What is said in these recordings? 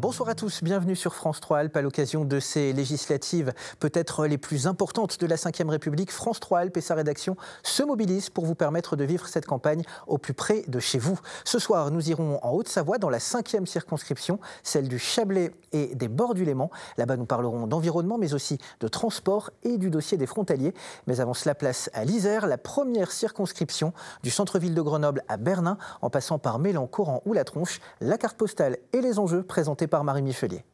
Bonsoir à tous, bienvenue sur France 3 Alpes à l'occasion de ces législatives peut-être les plus importantes de la Ve République. France 3 Alpes et sa rédaction se mobilisent pour vous permettre de vivre cette campagne au plus près de chez vous. Ce soir, nous irons en Haute-Savoie dans la 5e circonscription, celle du Chablais et des Bords du Léman. Là-bas, nous parlerons d'environnement mais aussi de transport et du dossier des frontaliers. Mais avant cela, place à l'Isère, la première circonscription du centre-ville de Grenoble à Bernin, en passant par Mélan, Coran ou La Tronche. La carte postale et les enjeux présentés par Marie Michelier.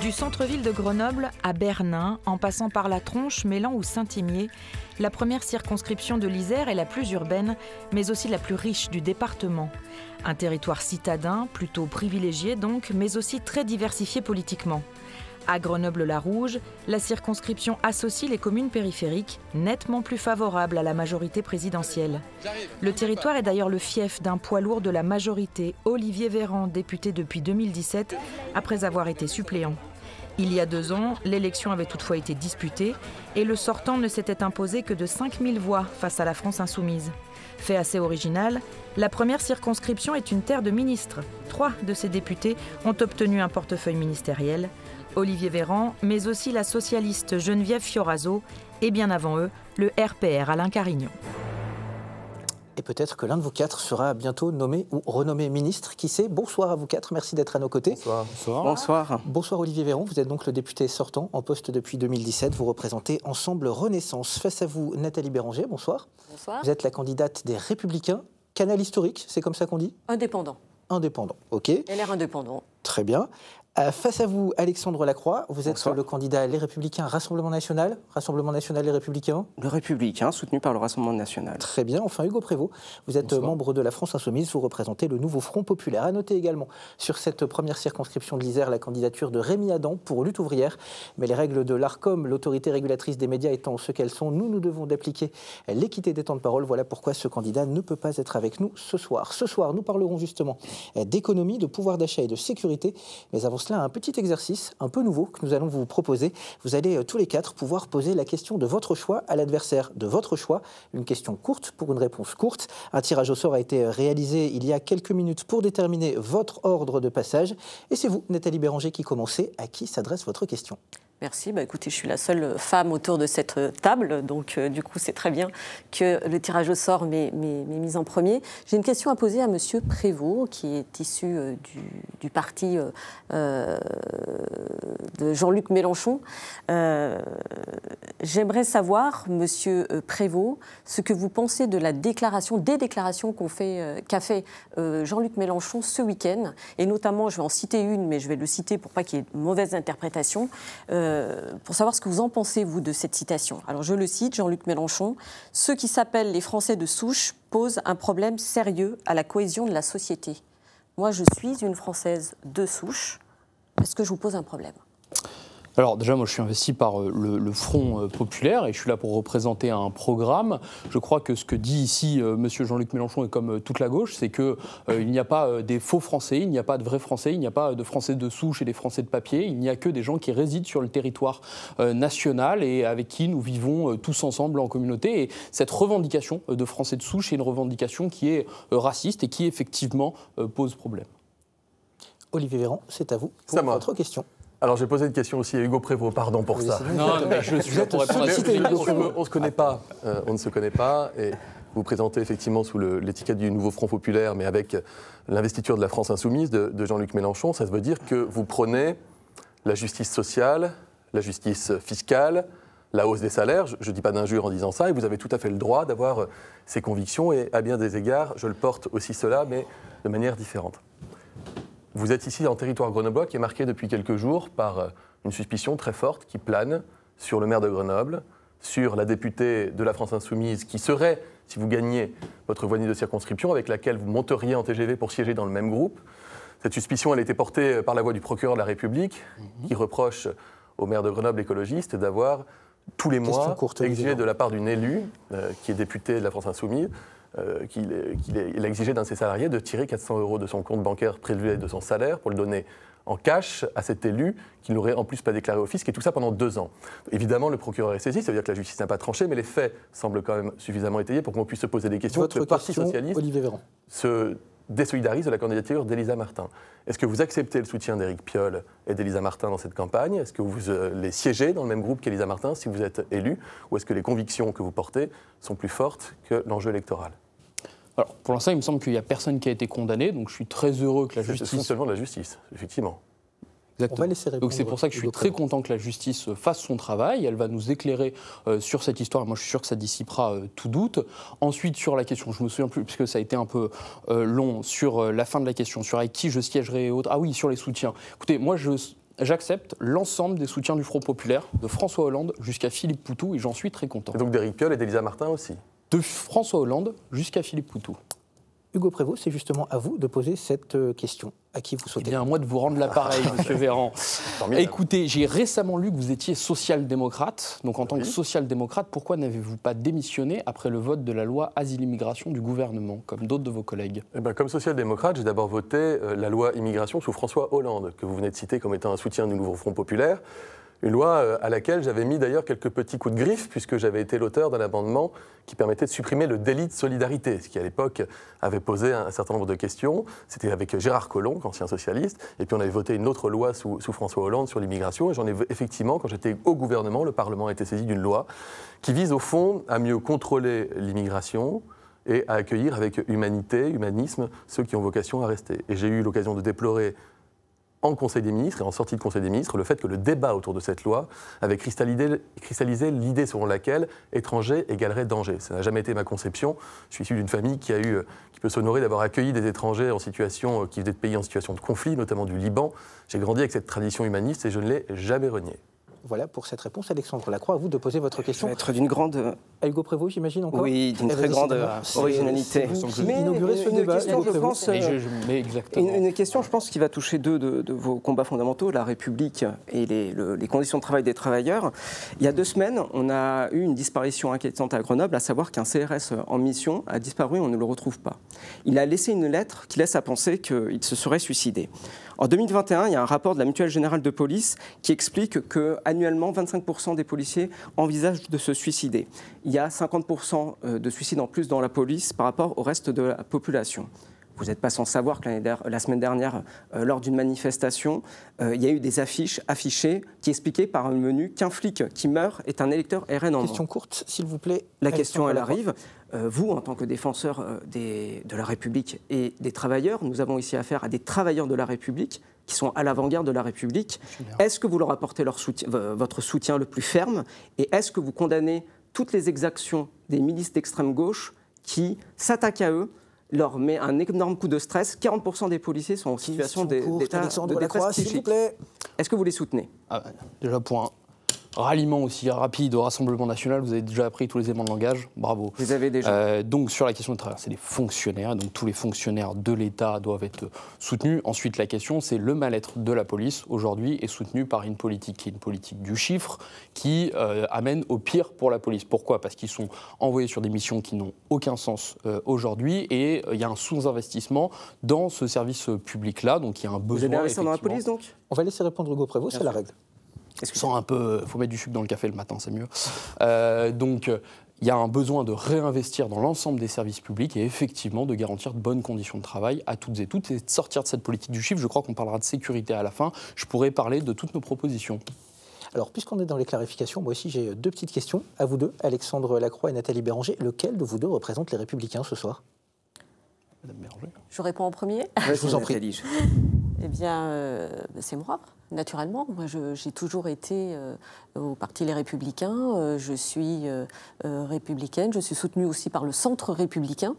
Du centre-ville de Grenoble à Bernin, en passant par La Tronche, Mélan ou Saint-Imier, la première circonscription de l'Isère est la plus urbaine, mais aussi la plus riche du département. Un territoire citadin, plutôt privilégié donc, mais aussi très diversifié politiquement. À Grenoble-la-Rouge, la circonscription associe les communes périphériques, nettement plus favorables à la majorité présidentielle. Le territoire est d'ailleurs le fief d'un poids lourd de la majorité, Olivier Véran, député depuis 2017, après avoir été suppléant. Il y a 2 ans, l'élection avait toutefois été disputée et le sortant ne s'était imposé que de 5000 voix face à la France insoumise. Fait assez original, la première circonscription est une terre de ministres. 3 de ses députés ont obtenu un portefeuille ministériel. Olivier Véran, mais aussi la socialiste Geneviève Fioraso et bien avant eux, le RPR Alain Carignon. Et peut-être que l'un de vous 4 sera bientôt nommé ou renommé ministre. Qui sait? Bonsoir à vous 4, merci d'être à nos côtés. Bonsoir. Bonsoir. Bonsoir. Bonsoir Olivier Véran, vous êtes donc le député sortant en poste depuis 2017. Vous représentez Ensemble Renaissance. Face à vous, Nathalie Béranger, bonsoir. Bonsoir. Vous êtes la candidate des Républicains. Canal historique, c'est comme ça qu'on dit? Indépendant. Indépendant, ok. LR indépendant. Très bien. Face à vous, Alexandre Lacroix, vous êtes Bonsoir. le candidat Les Républicains, Rassemblement National Les Républicains. Le Républicain, soutenu par le Rassemblement National. Très bien. Enfin, Hugo Prévost, vous êtes Bonsoir. membre de la France Insoumise, vous représentez le nouveau Front Populaire. À noter également sur cette première circonscription de l'Isère la candidature de Rémi Adam pour Lutte ouvrière. Mais les règles de l'ARCOM, l'autorité régulatrice des médias étant ce qu'elles sont, nous devons d'appliquer l'équité des temps de parole. Voilà pourquoi ce candidat ne peut pas être avec nous ce soir. Ce soir, nous parlerons justement d'économie, de pouvoir d'achat et de sécurité. Mais avant cela, un petit exercice un peu nouveau que nous allons vous proposer. Vous allez tous les 4 pouvoir poser la question de votre choix à l'adversaire de votre choix. Une question courte pour une réponse courte. Un tirage au sort a été réalisé il y a quelques minutes pour déterminer votre ordre de passage. Et c'est vous, Nathalie Béranger, qui commencez. À qui s'adresse votre question? Merci. Écoutez, je suis la seule femme autour de cette table, donc du coup, c'est très bien que le tirage au sort m'ait mis en premier. J'ai une question à poser à Monsieur Prévost, qui est issu du parti de Jean-Luc Mélenchon. J'aimerais savoir, Monsieur Prévost, ce que vous pensez de des déclarations qu'a fait Jean-Luc Mélenchon ce week-end, et notamment, je vais en citer une, mais je vais le citer pour pas qu'il y ait de mauvaise interprétation. Pour savoir ce que vous en pensez, vous, de cette citation. Alors, je le cite, Jean-Luc Mélenchon, « Ceux qui s'appellent les Français de souche posent un problème sérieux à la cohésion de la société. Moi, je suis une Française de souche. Est-ce que je vous pose un problème ? » Alors déjà, moi je suis investi par le Front Populaire et je suis là pour représenter un programme. Je crois que ce que dit ici monsieur Jean-Luc Mélenchon, et comme toute la gauche, c'est qu'il n'y a pas des faux Français, il n'y a pas de vrais Français, il n'y a pas de Français de souche et des Français de papier, il n'y a que des gens qui résident sur le territoire national et avec qui nous vivons tous ensemble en communauté. Et cette revendication de Français de souche est une revendication qui est raciste et qui effectivement pose problème. Olivier Véran, c'est à vous pour votre question. Alors, j'ai posé une question aussi à Hugo Prévost, pardon pour ça. Non, mais je suis là pour répondre à cette question. On ne se connaît pas, on ne se connaît pas, et vous présentez effectivement sous l'étiquette du nouveau Front Populaire, mais avec l'investiture de la France Insoumise de Jean-Luc Mélenchon, ça veut dire que vous prenez la justice sociale, la justice fiscale, la hausse des salaires, je ne dis pas d'injure en disant ça, et vous avez tout à fait le droit d'avoir ces convictions, et à bien des égards, je le porte aussi cela, mais de manière différente. Vous êtes ici en territoire grenoblois qui est marqué depuis quelques jours par une suspicion très forte qui plane sur le maire de Grenoble, sur la députée de la France Insoumise qui serait, si vous gagniez votre voirie de circonscription, avec laquelle vous monteriez en TGV pour siéger dans le même groupe. Cette suspicion, elle a été portée par la voix du procureur de la République qui reproche au maire de Grenoble écologiste d'avoir tous les mois exigé de la part d'une élue qui est députée de la France Insoumise qu'il a exigé d'un de ses salariés de tirer 400 € de son compte bancaire prélevé de son salaire pour le donner en cash à cet élu qu'il n'aurait en plus pas déclaré au fisc, et tout ça pendant 2 ans. Évidemment, le procureur est saisi, ça veut dire que la justice n'a pas tranché, mais les faits semblent quand même suffisamment étayés pour qu'on puisse se poser des questions. Votre le Parti question, socialiste Olivier Véran. se désolidarise de la candidature d'Élisa Martin. Est-ce que vous acceptez le soutien d'Éric Piolle et d'Élisa Martin dans cette campagne? Est-ce que vous les siégez dans le même groupe qu'Élisa Martin si vous êtes élu? Ou est-ce que les convictions que vous portez sont plus fortes que l'enjeu électoral? Alors, pour l'instant, il me semble qu'il n'y a personne qui a été condamné, donc je suis très heureux que la justice... C'est seulement de la justice, effectivement. Exactement. On va laisser répondre. Donc c'est pour ça que je suis très content que la justice fasse son travail. Elle va nous éclairer sur cette histoire. Moi, je suis sûr que ça dissipera tout doute. Ensuite, sur la question, je me souviens plus, puisque ça a été un peu long, sur la fin de la question, sur avec qui je siégerai et autres. Ah oui, sur les soutiens. Écoutez, moi, j'accepte l'ensemble des soutiens du Front populaire, de François Hollande jusqu'à Philippe Poutou, et j'en suis très content. Et donc d'Éric Piolle et d'Élisa Martin aussi? De François Hollande jusqu'à Philippe Poutou. Hugo Prévost, c'est justement à vous de poser cette question. À qui vous sautez? Eh bien, à moi de vous rendre l'appareil, monsieur Véran. Écoutez, j'ai récemment lu que vous étiez social-démocrate. Donc, en tant que social-démocrate, pourquoi n'avez-vous pas démissionné après le vote de la loi Asile-Immigration du gouvernement, comme d'autres de vos collègues? Eh bien, comme social-démocrate, j'ai d'abord voté la loi Immigration sous François Hollande, que vous venez de citer comme étant un soutien du nouveau Front populaire. Une loi à laquelle j'avais mis d'ailleurs quelques petits coups de griffe, puisque j'avais été l'auteur d'un amendement qui permettait de supprimer le délit de solidarité, ce qui à l'époque avait posé un certain nombre de questions. C'était avec Gérard Collomb, ancien socialiste, et puis on avait voté une autre loi sous François Hollande sur l'immigration, et j'en ai effectivement, quand j'étais au gouvernement, le Parlement a été saisi d'une loi qui vise au fond à mieux contrôler l'immigration et à accueillir avec humanité, humanisme, ceux qui ont vocation à rester. Et j'ai eu l'occasion de déplorer en Conseil des ministres et en sortie de Conseil des ministres, le fait que le débat autour de cette loi avait cristallisé l'idée selon laquelle étranger égalerait danger. Ça n'a jamais été ma conception. Je suis issu d'une famille qui peut s'honorer d'avoir accueilli des étrangers qui venaient de pays en situation de conflit, notamment du Liban. J'ai grandi avec cette tradition humaniste et je ne l'ai jamais reniée. Voilà pour cette réponse. Alexandre Lacroix, à vous de poser votre question. Ça va être d'une grande... Hugo Prévost, j'imagine encore? Oui, d'une très grande originalité. Mais une question, je pense, exactement. Une question, je pense, qui va toucher deux de vos combats fondamentaux, la République et les conditions de travail des travailleurs. Il y a 2 semaines, on a eu une disparition inquiétante à Grenoble, à savoir qu'un CRS en mission a disparu, on ne le retrouve pas. Il a laissé une lettre qui laisse à penser qu'il se serait suicidé. En 2021, il y a un rapport de la Mutuelle Générale de Police qui explique qu'annuellement, 25% des policiers envisagent de se suicider. Il y a 50% de suicides en plus dans la police par rapport au reste de la population. Vous n'êtes pas sans savoir que la semaine dernière, lors d'une manifestation, il y a eu des affiches affichées qui expliquaient par un menu qu'un flic qui meurt est un électeur RN en moins. Question courte, s'il vous plaît. La question, elle arrive. Vous, en tant que défenseur de la République et des travailleurs, nous avons ici affaire à des travailleurs de la République qui sont à l'avant-garde de la République. Est-ce que vous leur apportez votre soutien le plus ferme? Et est-ce que vous condamnez toutes les exactions des milices d'extrême gauche qui s'attaquent à eux, leur met un énorme coup de stress? 40% des policiers sont en situation d'état de détresse psychique. Est-ce que vous les soutenez? Déjà, pour un ralliement aussi rapide au Rassemblement national, vous avez déjà appris tous les éléments de langage, bravo. Vous avez déjà. Donc sur la question de travail, c'est les fonctionnaires, donc tous les fonctionnaires de l'État doivent être soutenus. Ensuite, la question, c'est le mal-être de la police aujourd'hui est soutenu par une politique qui est une politique du chiffre, qui amène au pire pour la police. Pourquoi? Parce qu'ils sont envoyés sur des missions qui n'ont aucun sens aujourd'hui, et il y a un sous-investissement dans ce service public-là, donc il y a un besoin. Vous allez investir dans la police, donc? On va laisser répondre Hugo Prévost, c'est la règle. Sans un peu, faut mettre du sucre dans le café le matin, c'est mieux. Donc, il y a un besoin de réinvestir dans l'ensemble des services publics et effectivement de garantir de bonnes conditions de travail à toutes et toutes et de sortir de cette politique du chiffre. Je crois qu'on parlera de sécurité à la fin. Je pourrais parler de toutes nos propositions. Alors, puisqu'on est dans les clarifications, moi aussi j'ai 2 petites questions à vous deux, Alexandre Lacroix et Nathalie Béranger. Lequel de vous deux représente les Républicains ce soir? Madame Béranger. Je réponds en premier. Je vous en prie. Eh bien, c'est moi, naturellement. Moi, j'ai toujours été au Parti Les Républicains. Je suis républicaine. Je suis soutenue aussi par le Centre républicain.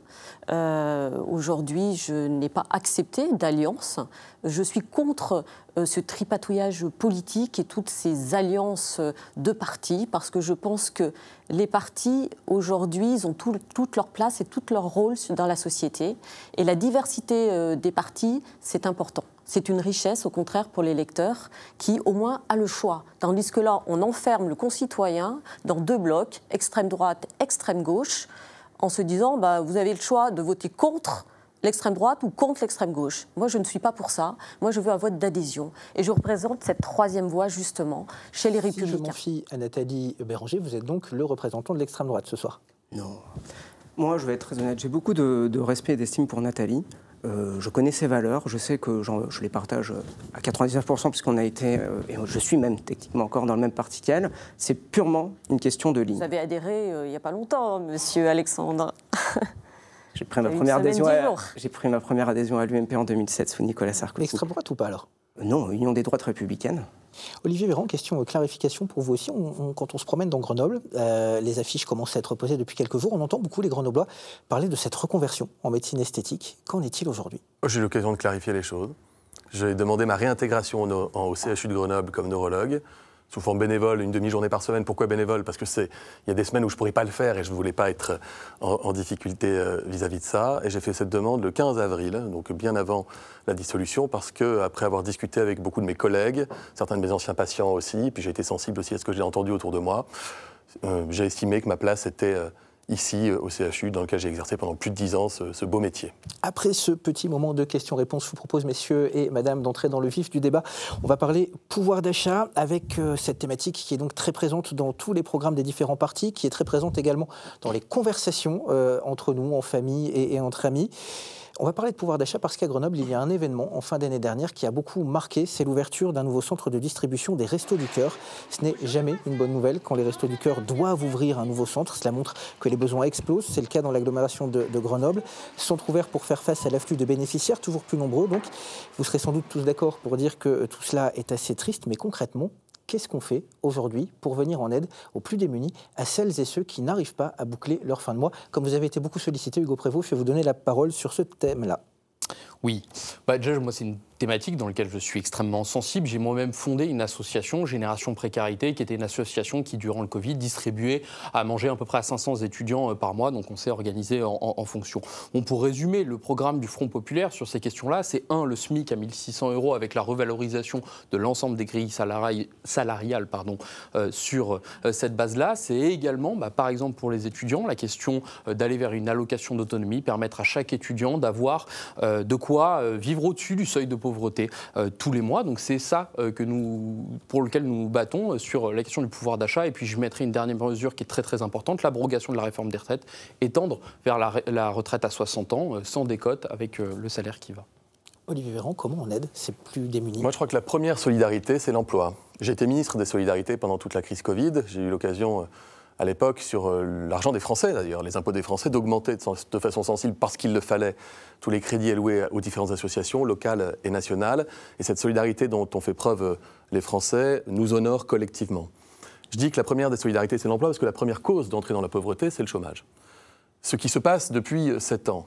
Aujourd'hui, je n'ai pas accepté d'alliance. Je suis contre ce tripatouillage politique et toutes ces alliances de partis, parce que je pense que les partis, aujourd'hui, ils ont toute leur place et tout leur rôle dans la société. Et la diversité des partis, c'est important. C'est une richesse, au contraire, pour l'électeur qui, au moins, a le choix. Tandis que là, on enferme le concitoyen dans 2 blocs, extrême droite, extrême gauche, en se disant vous avez le choix de voter contre l'extrême droite ou contre l'extrême gauche. Moi, je ne suis pas pour ça. Moi, je veux un vote d'adhésion. Et je représente cette troisième voie, justement, chez les Républicains. Si je m'en fie à Nathalie Béranger, vous êtes donc le représentant de l'extrême droite ce soir. Non. Moi, je vais être très honnête, j'ai beaucoup de respect et d'estime pour Nathalie. Je connais ses valeurs, je sais que je les partage à 99% puisqu'on a été, et je suis même techniquement encore dans le même parti qu'elle. C'est purement une question de ligne. Vous avez adhéré il n'y a pas longtemps, monsieur Alexandre. J'ai pris ma première adhésion à l'UMP en 2007 sous Nicolas Sarkozy. L'extrême droite ou pas alors? Non, Union des droites républicaines. Olivier Véran, question clarification pour vous aussi. Quand on se promène dans Grenoble, les affiches commencent à être posées depuis quelques jours. On entend beaucoup les Grenoblois parler de cette reconversion en médecine esthétique. Qu'en est-il aujourd'hui? J'ai eu l'occasion de clarifier les choses. J'ai demandé ma réintégration au CHU de Grenoble comme neurologue, sous forme bénévole, une demi-journée par semaine. Pourquoi bénévole? Parce qu'il y a des semaines où je ne pourrais pas le faire et je ne voulais pas être en difficulté vis-à-vis de ça. Et j'ai fait cette demande le 15 avril, donc bien avant la dissolution, parce qu'après avoir discuté avec beaucoup de mes collègues, certains de mes anciens patients aussi, puis j'ai été sensible aussi à ce que j'ai entendu autour de moi, j'ai estimé que ma place était ici, au CHU, dans lequel j'ai exercé pendant plus de 10 ans ce beau métier. Après ce petit moment de questions-réponses, je vous propose, messieurs et madame, d'entrer dans le vif du débat. On va parler pouvoir d'achat avec cette thématique qui est donc très présente dans tous les programmes des différents partis, qui est très présente également dans les conversations entre nous, en famille et entre amis. On va parler de pouvoir d'achat parce qu'à Grenoble, il y a un événement en fin d'année dernière qui a beaucoup marqué, c'est l'ouverture d'un nouveau centre de distribution des Restos du Cœur. Ce n'est jamais une bonne nouvelle quand les Restos du Cœur doivent ouvrir un nouveau centre. Cela montre que les besoins explosent. C'est le cas dans l'agglomération de Grenoble. Centre ouvert pour faire face à l'afflux de bénéficiaires, toujours plus nombreux. Donc, vous serez sans doute tous d'accord pour dire que tout cela est assez triste, mais concrètement, qu'est-ce qu'on fait aujourd'hui pour venir en aide aux plus démunis, à celles et ceux qui n'arrivent pas à boucler leur fin de mois? Comme vous avez été beaucoup sollicité, Hugo Prévost, je vais vous donner la parole sur ce thème-là. Oui, déjà, moi, c'est une thématique dans laquelle je suis extrêmement sensible. J'ai moi-même fondé une association, Génération Précarité, qui était une association qui, durant le Covid, distribuait à manger à peu près à 500 étudiants par mois. Donc, on s'est organisé en fonction. Bon, pour résumer, le programme du Front Populaire sur ces questions-là, c'est le SMIC à 1 600 € avec la revalorisation de l'ensemble des grilles salariales sur cette base-là. C'est également, par exemple, pour les étudiants, la question d'aller vers une allocation d'autonomie, permettre à chaque étudiant d'avoir de quoi vivre au-dessus du seuil de pauvreté tous les mois. Donc c'est ça pour lequel nous nous battons sur la question du pouvoir d'achat. Et puis je mettrai une dernière mesure qui est très très importante, l'abrogation de la réforme des retraites, étendre vers la retraite à 60 ans, sans décote, avec le salaire qui va. Olivier Véran, comment on aide ces plus démunis? Moi, je crois que la première solidarité, c'est l'emploi. J'ai été ministre des Solidarités pendant toute la crise Covid. J'ai eu l'occasion, à l'époque, sur l'argent des Français, d'ailleurs, les impôts des Français, d'augmenter de façon sensible, parce qu'il le fallait, tous les crédits alloués aux différentes associations locales et nationales. Et cette solidarité dont ont fait preuve les Français nous honore collectivement. Je dis que la première des solidarités, c'est l'emploi, parce que la première cause d'entrée dans la pauvreté, c'est le chômage. Ce qui se passe depuis 7 ans,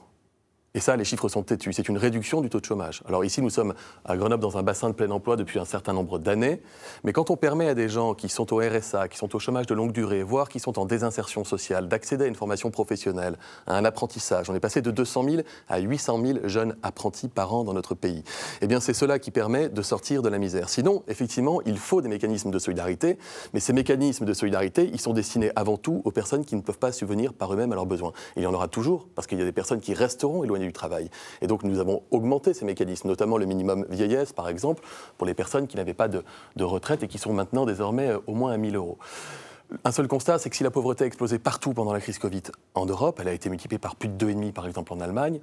et ça, les chiffres sont têtus, c'est une réduction du taux de chômage. Alors ici, nous sommes à Grenoble dans un bassin de plein emploi depuis un certain nombre d'années, mais quand on permet à des gens qui sont au RSA, qui sont au chômage de longue durée, voire qui sont en désinsertion sociale, d'accéder à une formation professionnelle, à un apprentissage, on est passé de 200 000 à 800 000 jeunes apprentis par an dans notre pays. Eh bien, c'est cela qui permet de sortir de la misère. Sinon, effectivement, il faut des mécanismes de solidarité, mais ces mécanismes de solidarité, ils sont destinés avant tout aux personnes qui ne peuvent pas subvenir par eux-mêmes à leurs besoins. Et il y en aura toujours, parce qu'il y a des personnes qui resteront éloignées du travail. Et donc nous avons augmenté ces mécanismes, notamment le minimum vieillesse, par exemple, pour les personnes qui n'avaient pas de retraite et qui sont maintenant désormais au moins à 1 000 €. Un seul constat, c'est que si la pauvreté a explosé partout pendant la crise Covid en Europe, elle a été multipliée par plus de 2,5 par exemple en Allemagne.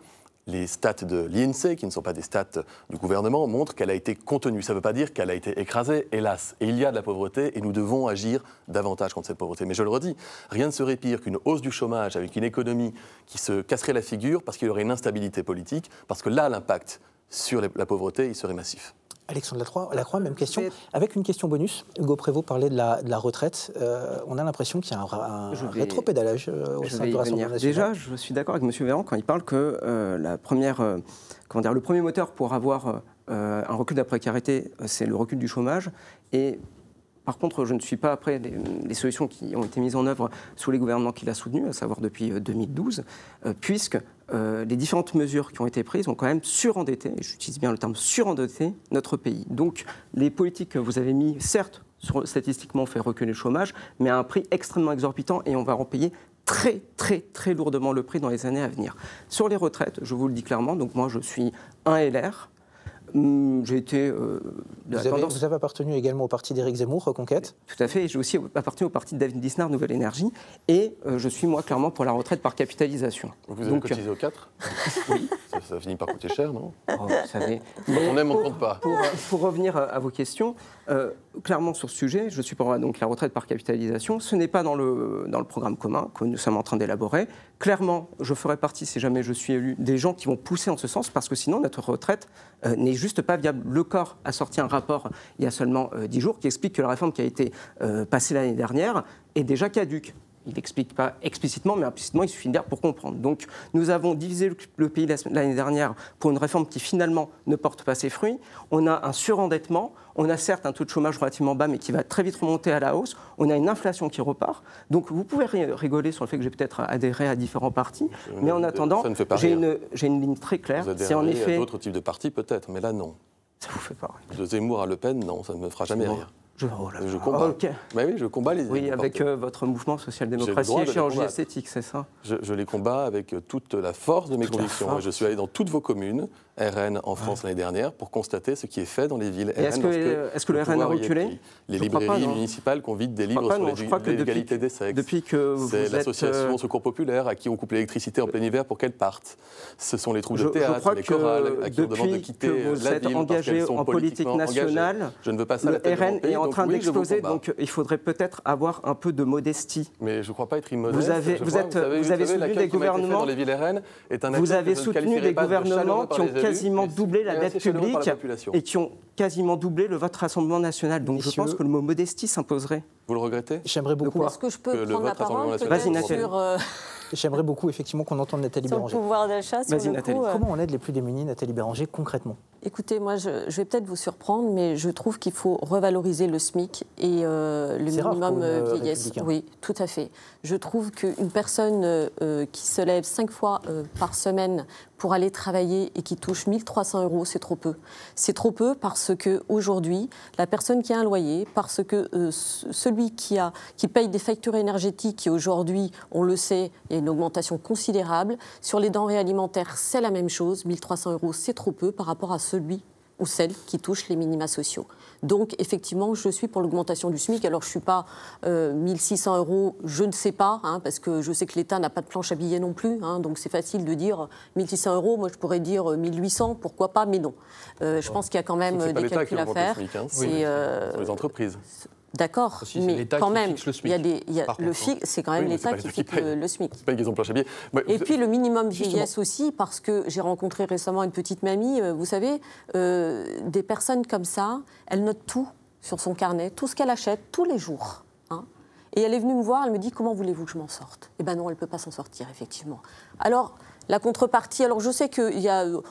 Les stats de l'INSEE, qui ne sont pas des stats du gouvernement, montrent qu'elle a été contenue. Ça ne veut pas dire qu'elle a été écrasée, hélas. Et il y a de la pauvreté et nous devons agir davantage contre cette pauvreté. Mais je le redis, rien ne serait pire qu'une hausse du chômage avec une économie qui se casserait la figure parce qu'il y aurait une instabilité politique, parce que là, l'impact sur la pauvreté, il serait massif. Alexandre Lacroix, même question. Avec une question bonus, Hugo Prévost parlait de la retraite. On a l'impression qu'il y a un rétropédalage au sein de l'Assemblée nationale. Déjà, je suis d'accord avec M. Véran quand il parle que le premier moteur pour avoir un recul de la précarité, c'est le recul du chômage. Et par contre, je ne suis pas après les solutions qui ont été mises en œuvre sous les gouvernements qu'il a soutenus, à savoir depuis 2012, puisque les différentes mesures qui ont été prises ont quand même surendetté, et j'utilise bien le terme surendetté, notre pays. Donc les politiques que vous avez mises, certes, statistiquement, fait reculer le chômage, mais à un prix extrêmement exorbitant, et on va en payer très, très, très lourdement le prix dans les années à venir. Sur les retraites, je vous le dis clairement, donc moi je suis un LR. J'ai été Vous avez appartenu également au parti d'Éric Zemmour, Reconquête. Tout à fait, et j'ai aussi appartenu au parti de David Lisnard, Nouvelle Énergie, et je suis moi clairement pour la retraite par capitalisation. Vous avez cotisé aux 4 ? Oui. Ça finit par coûter cher, non ? Vous savez. Quand on aime, on ne compte pas. Pour revenir à vos questions, clairement sur ce sujet, je suis pour donc la retraite par capitalisation. Ce n'est pas dans le programme commun que nous sommes en train d'élaborer. Clairement, je ferai partie, si jamais je suis élu, des gens qui vont pousser en ce sens, parce que sinon notre retraite n'est juste pas viable. Le corps a sorti un rapport il y a seulement 10 jours qui explique que la réforme qui a été passée l'année dernière est déjà caduque. Il n'explique pas explicitement, mais implicitement, il suffit de lire pour comprendre. Donc, nous avons divisé le pays l'année dernière pour une réforme qui, finalement, ne porte pas ses fruits. On a un surendettement. On a certes un taux de chômage relativement bas, mais qui va très vite remonter à la hausse. On a une inflation qui repart. Donc, vous pouvez rigoler sur le fait que j'ai peut-être adhéré à différents partis. Mais en attendant, j'ai une ligne très claire. C'est en effet... à d'autres types de partis, peut-être, mais là, non. Ça vous fait pas rire. De Zemmour à Le Pen, non, ça ne me fera jamais rire. Je combats. Okay. Bah oui, je combats les. Oui, avec votre mouvement social-démocratie et chirurgie esthétique, c'est ça. Je les combats avec toute la force de mes convictions. Je suis allé dans toutes vos communes RN en France l'année dernière pour constater ce qui est fait dans les villes RN. Est-ce que le RN a reculé ? Les librairies municipales convitent des livres sur l'égalité des sexes. C'est l'association Secours Populaire à qui on coupe l'électricité en plein hiver pour qu'elle parte. Ce sont les troupes de théâtre, les chorales à qui on demande de quitter la ville parce qu'elles sont politiquement engagées. Je ne veux pas ça à la tête de mon pays. En train d'exploser, donc il faudrait peut-être avoir un peu de modestie. Mais je ne crois pas être immodeste. Vous avez soutenu des gouvernements dans les villes RN est un vous avez soutenu des gouvernements qui ont quasiment doublé la dette publique et qui ont quasiment doublé le vote Rassemblement National. Donc je pense que le mot modestie s'imposerait. Vous le regrettez ? J'aimerais beaucoup. Est-ce que je peux prendre la parole sur... J'aimerais beaucoup effectivement qu'on entende Nathalie Béranger. Sur le pouvoir d'achat, sur le coup, Comment on aide les plus démunis, Nathalie Béranger, concrètement ? Écoutez, moi, je vais peut-être vous surprendre, mais je trouve qu'il faut revaloriser le SMIC et le minimum vieillesse. Oui, tout à fait. Je trouve qu'une personne qui se lève 5 fois par semaine pour aller travailler et qui touche 1 300 €, c'est trop peu. C'est trop peu parce qu'aujourd'hui, la personne qui a un loyer, parce que celui qui paye des factures énergétiques, qui aujourd'hui, on le sait, il y a une augmentation considérable. Sur les denrées alimentaires, c'est la même chose. 1 300 €, c'est trop peu par rapport à celui ou celle qui touche les minima sociaux. Donc, effectivement, je suis pour l'augmentation du SMIC. Alors, je ne suis pas 1 600 €, je ne sais pas, parce que je sais que l'État n'a pas de planche à billets non plus. Donc, c'est facile de dire 1 600 €. Moi, je pourrais dire 1 800, pourquoi pas, mais non. Je pense qu'il y a quand même des calculs à faire. C'est les entreprises. D'accord, mais quand même, il y a c'est quand même l'État qui fixe le SMIC. C'est pas une question de planche à billets. Et puis le minimum vieillesse aussi, parce que j'ai rencontré récemment une petite mamie, vous savez, des personnes comme ça, elle note tout sur son carnet, tout ce qu'elle achète tous les jours. Et elle est venue me voir, elle me dit, comment voulez-vous que je m'en sorte ? Eh bien non, elle ne peut pas s'en sortir, effectivement. Alors, la contrepartie, alors je sais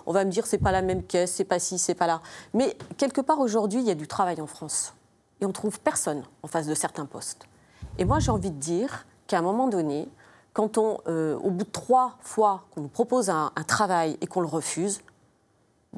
on va me dire, c'est pas la même caisse, c'est pas ci, c'est pas là. Mais quelque part, aujourd'hui, il y a du travail en France. Et on ne trouve personne en face de certains postes. Et moi, j'ai envie de dire qu'à un moment donné, quand au bout de 3 fois qu'on nous propose un travail et qu'on le refuse,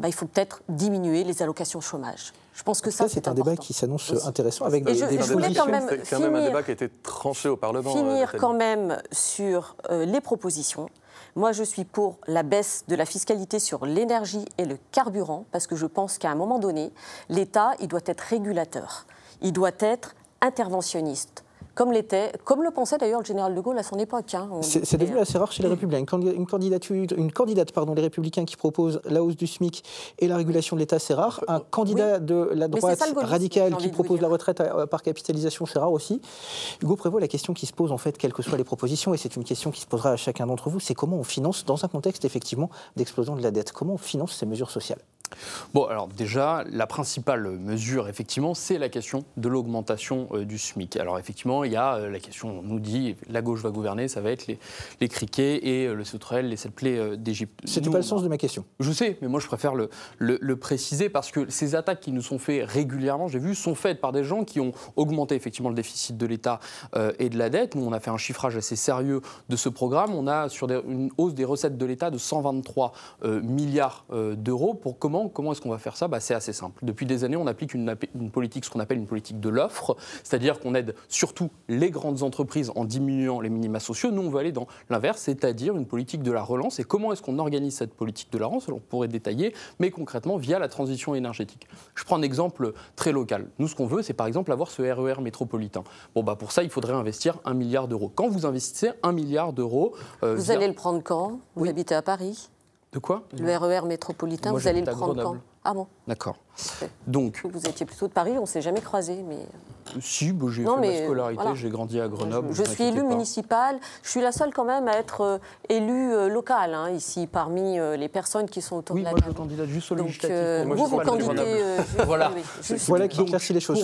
il faut peut-être diminuer les allocations chômage. Je pense que ça c'est un débat qui s'annonce intéressant avec des je voulais quand même c'est quand même un débat qui a été tranché au Parlement. Finir quand même sur les propositions. Moi, je suis pour la baisse de la fiscalité sur l'énergie et le carburant, parce que je pense qu'à un moment donné, l'État, il doit être régulateur. Il doit être interventionniste, comme le pensait d'ailleurs le général de Gaulle à son époque. C'est devenu assez rare chez les Républicains. Une candidate, les Républicains qui propose la hausse du SMIC et la régulation de l'État, c'est rare. Un candidat de la droite radicale qui propose la retraite par capitalisation, c'est rare aussi. Hugo Prévost, la question qui se pose, en fait, quelles que soient les propositions, et c'est une question qui se posera à chacun d'entre vous, c'est comment on finance, dans un contexte effectivement d'explosion de la dette, comment on finance ces mesures sociales ? Bon, alors déjà, la principale mesure, effectivement, c'est la question de l'augmentation du SMIC. Alors effectivement, il y a la question, on nous dit, la gauche va gouverner, ça va être les criquets et le sauterelle, les sept-plaies d'Égypte. C'était pas le sens de ma question. Je sais, mais moi je préfère le préciser parce que ces attaques qui nous sont faites régulièrement, j'ai vu, sont faites par des gens qui ont augmenté effectivement le déficit de l'État et de la dette. Nous, on a fait un chiffrage assez sérieux de ce programme. On a sur une hausse des recettes de l'État de 123 milliards d'euros pour comment concrètement, comment est-ce qu'on va faire ça ? C'est assez simple. Depuis des années, on applique une politique, ce qu'on appelle une politique de l'offre, c'est-à-dire qu'on aide surtout les grandes entreprises en diminuant les minima sociaux. Nous, on veut aller dans l'inverse, c'est-à-dire une politique de la relance. Et comment est-ce qu'on organise cette politique de la relance ? On pourrait détailler, mais concrètement via la transition énergétique. Je prends un exemple très local. Nous, ce qu'on veut, c'est par exemple avoir ce RER métropolitain. Pour ça, il faudrait investir 1 milliard d'euros. Quand vous investissez 1 milliard d'euros... vous allez le prendre quand ? Vous habitez à Paris ? De quoi ? Le RER métropolitain, vous allez le prendre quand ? Ah bon ? D'accord. Okay. Donc, vous étiez plutôt de Paris, on ne s'est jamais croisés, mais... Si, j'ai fait ma scolarité, voilà. J'ai grandi à Grenoble. Je suis élue municipale. Je suis la seule quand même à être élue locale, ici, parmi les personnes qui sont autour de la table. Oui, moi je candidate juste au législatif. Vous candidatez... Voilà qui éclaircit les choses.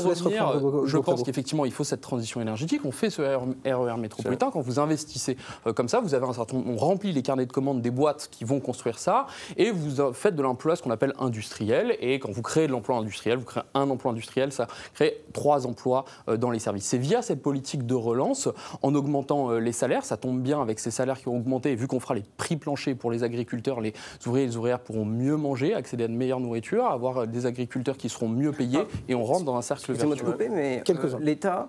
Je pense qu'effectivement, il faut cette transition énergétique. On fait ce RER métropolitain. Quand vous investissez comme ça, vous avez on remplit les carnets de commandes des boîtes qui vont construire ça, et vous faites de l'emploi, ce qu'on appelle industriel. Et quand vous créez de l'emploi industriel, vous créez un emploi industriel, ça crée 3 emplois dans les services. C'est via cette politique de relance, en augmentant les salaires, ça tombe bien avec ces salaires qui ont augmenté, et vu qu'on fera les prix planchers pour les agriculteurs, les ouvriers et les ouvrières pourront mieux manger, accéder à de meilleure nourriture, avoir des agriculteurs qui seront mieux payés, et on rentre dans un cercle vertueux. Mais l'État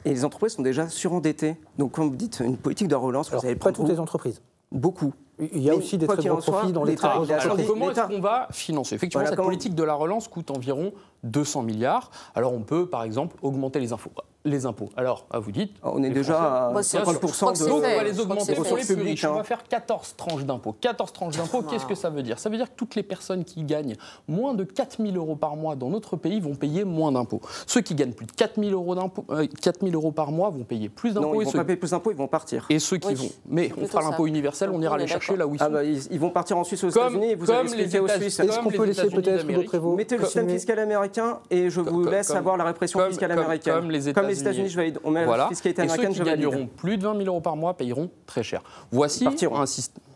et les entreprises sont déjà surendettées. Donc quand vous dites une politique de relance, vous avez pas toutes les entreprises. Beaucoup. Il y a aussi des très gros profits dans les très grosses entreprises. Comment est-ce qu'on va financer ? Effectivement, cette politique de la relance coûte environ 200 milliards. Alors on peut, par exemple, augmenter les impôts. Alors, vous dites... On est déjà à 50% on va les augmenter pour les plus riches. On va faire 14 tranches d'impôts. 14 tranches d'impôts, qu'est-ce que ça veut dire ? Ça veut dire que toutes les personnes qui gagnent moins de 4 000 euros par mois dans notre pays vont payer moins d'impôts. Ceux qui gagnent plus de 4 000 euros par mois vont payer plus d'impôts. Non, ils ne vont pas payer plus d'impôts, ils vont partir. Et ceux qui vont... Mais on fera l'impôt universel, on ira les chercher là où ils sont. Ils vont partir en Suisse, aux États-Unis, et vous allez expliquer aux Suisses. Est-ce qu'on peut laisser peut-être Hugo Prévost mettez le système fiscal américain et je vous laisse avoir la répression fiscale américaine. Comme les États-Unis, on met la fiscalité américaine, et ceux qui gagneront plus de 20 000 euros par mois payeront très cher. Voici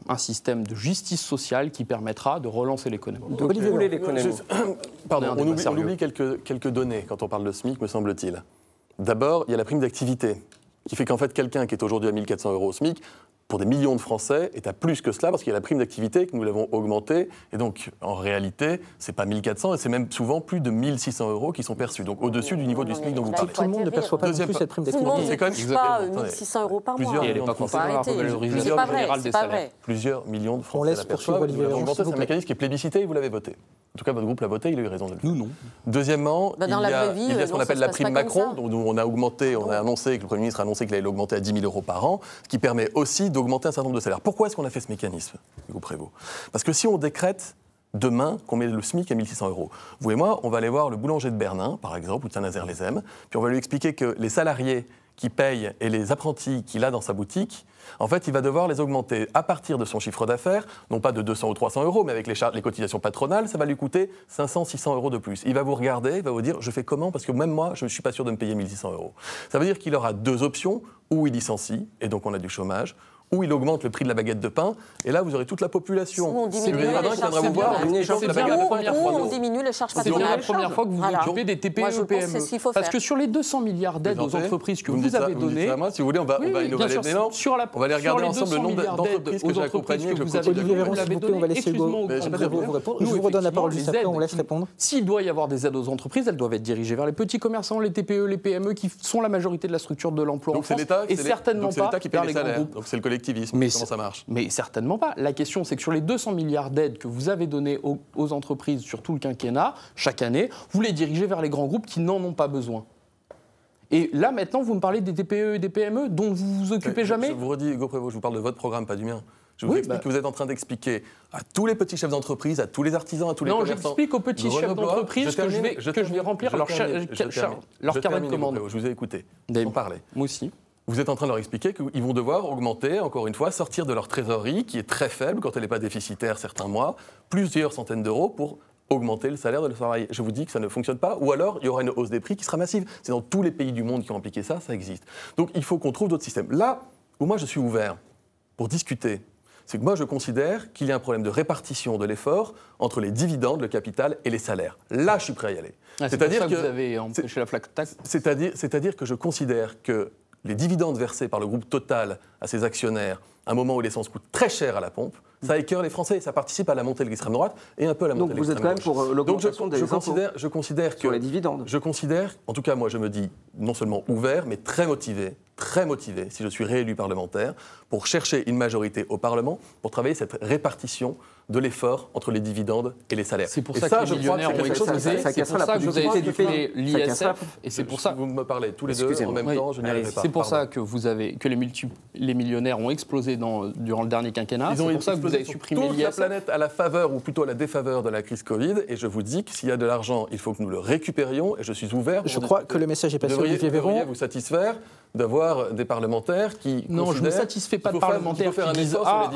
un système de justice sociale qui permettra de relancer l'économie. Pardon, on oublie quelques données quand on parle de SMIC, me semble-t-il. D'abord, il y a la prime d'activité, qui fait qu'en fait, quelqu'un qui est aujourd'hui à 1 400 euros au SMIC, pour des millions de Français, est à plus que cela, parce qu'il y a la prime d'activité, que nous l'avons augmentée. Et donc, en réalité, ce n'est pas 1 400, et c'est même souvent plus de 1 600 euros qui sont perçus, donc au-dessus du niveau du SMIC dont vous parlez. Tout le monde ne perçoit pas non plus cette prime d'activité. C'est quand même pas 1 600 euros par mois. Et elle n'est pas compensée dans la revalorisation générale des salaires. Plusieurs millions de Français l'aperçoivent. Nous l'avons augmenté, c'est un mécanisme qui est plébiscité, et vous l'avez voté. En tout cas, votre groupe l'a voté, il a eu raison de le faire. Nous, non. Deuxièmement, il y a ce qu'on appelle la prime Macron, dont on a augmenté, on a annoncé, que le Premier ministre a annoncé qu'il allait l'augmenter à 10 000 euros par an, ce qui permet aussi d'augmenter un certain nombre de salaires. Pourquoi est-ce qu'on a fait ce mécanisme, Hugo Prévost ? Parce que si on décrète demain qu'on met le SMIC à 1 600 euros, vous et moi, on va aller voir le boulanger de Bernin, par exemple, ou de Saint-Nazaire-les-Ems, puis on va lui expliquer que les salariés qui payent et les apprentis qu'il a dans sa boutique, en fait, il va devoir les augmenter à partir de son chiffre d'affaires, non pas de 200 ou 300 euros, mais avec les cotisations patronales, ça va lui coûter 500, 600 euros de plus. Il va vous regarder, il va vous dire, je fais comment ? Parce que même moi, je ne suis pas sûr de me payer 1 600 euros. Ça veut dire qu'il aura 2 options, ou il licencie, et donc on a du chômage, ou il augmente le prix de la baguette de pain, et là vous aurez toute la population. On diminue les charges patronales. C'est la première fois que vous vous occupez des TPE et PME. Parce que sur les 200 milliards d'aides aux entreprises que vous avez données... Si vous voulez, on va aller regarder ensemble le nombre d'entreprises que j'ai accompagnées. Olivier Véran, s'il vous plaît, on va laisser Hugo vous répondre. Je vous redonne la parole juste après, on laisse répondre. S'il doit y avoir des aides aux entreprises, elles doivent être dirigées vers les petits commerçants, les TPE, les PME, qui sont la majorité de la structure de l'emploi en France, et certainement pas vers les grands groupes. Donc c'est le collectivisme. Comment ça marche ? Mais certainement pas. La question, c'est que sur les 200 milliards d'aides que vous avez données aux entreprises sur tout le quinquennat, chaque année, vous les dirigez vers les grands groupes qui n'en ont pas besoin. Et là, maintenant, vous me parlez des TPE et des PME dont vous vous occupez jamais ? Je vous redis, Hugo Prévost, je vous parle de votre programme, pas du mien. Je vous explique que vous êtes en train d'expliquer à tous les petits chefs d'entreprise, à tous les artisans, à tous les commerçants... Non, j'explique aux petits chefs d'entreprise que je vais remplir leur carnet de commande. Je vous ai écouté, sans parler. Moi aussi. Vous êtes en train de leur expliquer qu'ils vont devoir augmenter, encore une fois, sortir de leur trésorerie, qui est très faible quand elle n'est pas déficitaire certains mois, plusieurs centaines d'euros pour augmenter le salaire de leurs salariés. Je vous dis que ça ne fonctionne pas, ou alors il y aura une hausse des prix qui sera massive. C'est dans tous les pays du monde qui ont appliqué ça, ça existe. Donc il faut qu'on trouve d'autres systèmes. Là où moi je suis ouvert pour discuter, c'est que moi je considère qu'il y a un problème de répartition de l'effort entre les dividendes, le capital et les salaires. Là, je suis prêt à y aller. C'est pour ça que vous avez empêché la flat tax. C'est-à-dire que je considère que les dividendes versés par le groupe Total à ses actionnaires à un moment où l'essence coûte très cher à la pompe, ça écœure les Français, ça participe à la montée de l'extrême droite et un peu à la montée de l'extrême gauche. Donc vous êtes quand même pour l'augmentation des impôts je considère que sur les dividendes. Je considère, en tout cas moi je me dis non seulement ouvert, mais très motivé, si je suis réélu parlementaire, pour chercher une majorité au Parlement, pour travailler cette répartition de l'effort entre les dividendes et les salaires. C'est pour ça que les millionnaires ont explosé, c'est pour ça que vous avez supprimé l'ISF, et c'est pour ça... Vous me parlez tous les deux en même temps, je n'y arriverai pas. C'est pour ça que les millionnaires ont explosé durant le dernier quinquennat, c'est pour ça que vous avez supprimé l'ISF. Toute la planète à la faveur, ou plutôt à la défaveur de la crise Covid, et je vous dis que s'il y a de l'argent, il faut que nous le récupérions, et je suis ouvert... Je crois que le message est passé, Olivier Véran. Vous devriez vous satisfaire d'avoir des parlementaires qui non, je ne me satisfais pas de parlementaires qui disent A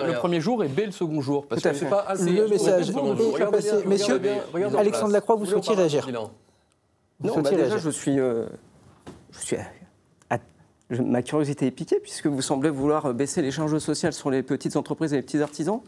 le premier jour et B le second jour. Parce que c'est pas assez. Le message est passé. Messieurs, Alexandre Lacroix, vous souhaitiez réagir? Non, déjà, ma curiosité est piquée, puisque vous semblez vouloir baisser les charges sociales sur les petites entreprises et les petits artisans.